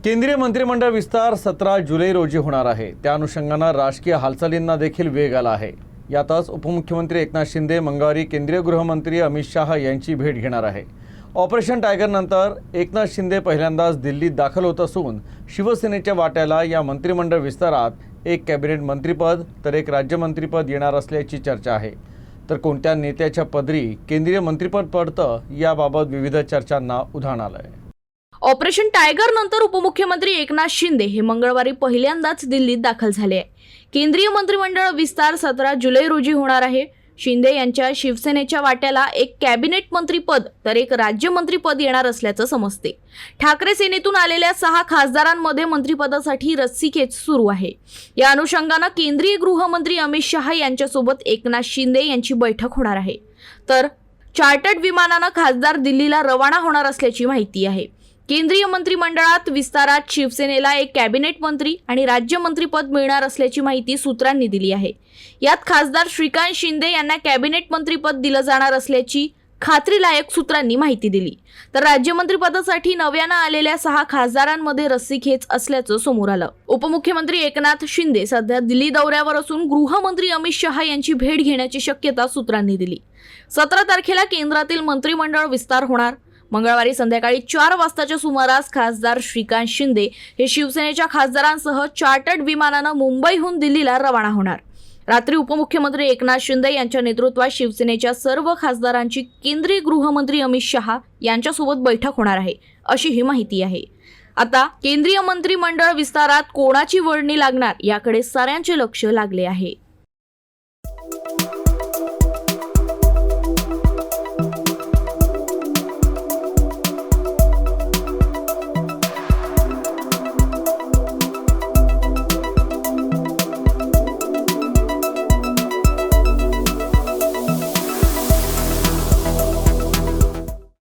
केंद्रीय मंत्रिमंडळ विस्तार 17 जुलै रोजी होणार आहे। त्या अनुषंगाने राजकीय हालचालींना देखील वेग आला आहे। यातच उपमुख्यमंत्री एकनाथ शिंदे मंगळवारी केंद्रीय गृहमंत्री अमित शाह यांची भेट घेणार आहे। ऑपरेशन टायगर नंतर एकनाथ शिंदे पहिल्यांदाच दिल्लीत दाखल होत असून शिवसेनेच्या वाट्याला या मंत्रिमंडळ विस्तारात एक कॅबिनेट मंत्रिपद तर एक राज्यमंत्रीपद येणार असल्याची चर्चा आहे। तर कोणत्या नेत्याच्या पदरी केंद्रीय मंत्रिपद पडतं याबाबत विविध चर्चांना उधाण आलंय। ऑपरेशन टायगर नंतर उपमुख्यमंत्री एकनाथ शिंदे हे मंगळवारी पहिल्यांदाच दिल्लीत दाखल झाले आहे। केंद्रीय मंत्रिमंडळ विस्तार 17 जुलै रोजी होणार आहे। शिंदे यांच्या शिवसेनेच्या वाट्याला एक कॅबिनेट मंत्रीपद तर एक राज्यमंत्रीपद येणार असल्याचं समजते। ठाकरे सेनेतून आलेल्या 6 खासदारांमध्ये मंत्रिपदासाठी रस्सीखेच सुरू आहे। या अनुषंगाने केंद्रीय गृहमंत्री अमित शाह यांच्यासोबत एकनाथ शिंदे यांची बैठक होणार आहे। तर चार्टर्ड विमानाने खासदार दिल्लीला रवाना होणार असल्याची माहिती आहे। केंद्रीय मंत्रिमंडळात विस्तारात शिवसेनेला एक कॅबिनेट मंत्री आणि राज्यमंत्रीपद मिळणार असल्याची माहिती सूत्रांनी दिली आहे। यात खासदार श्रीकांत शिंदे यांना कॅबिनेट मंत्रीपद दिलं जाणार असल्याची खात्रीलायक सूत्रांनी माहिती दिली। तर राज्यमंत्रीपदासाठी नव्यानं आलेल्या 6 खासदारांमध्ये रस्सीखेच असल्याचं समोर आलं। उपमुख्यमंत्री एकनाथ शिंदे सध्या दिल्ली दौऱ्यावर असून गृहमंत्री अमित शाह यांची भेट घेण्याची शक्यता सूत्रांनी दिली। 17 तारखेला केंद्रातील मंत्रिमंडळ विस्तार होणार। मंगळवारी संध्याकाळी 4 वाजताच्या सुमारास खासदार श्रीकांत शिंदे हे शिवसेनेच्या खासदारांसह चार्टर्ड विमानाने मुंबईहून दिल्लीला रवाना होणार। रात्री उपमुख्यमंत्री एकनाथ शिंदे यांच्या नेतृत्वात शिवसेनेच्या सर्व खासदारांची केंद्रीय गृहमंत्री अमित शाह यांच्यासोबत बैठक होणार आहे, अशी ही माहिती आहे। आता केंद्रीय मंत्रिमंडळ विस्तारात कोणाची वर्णी लागणार याकडे साऱ्यांचे लक्ष लागले आहे।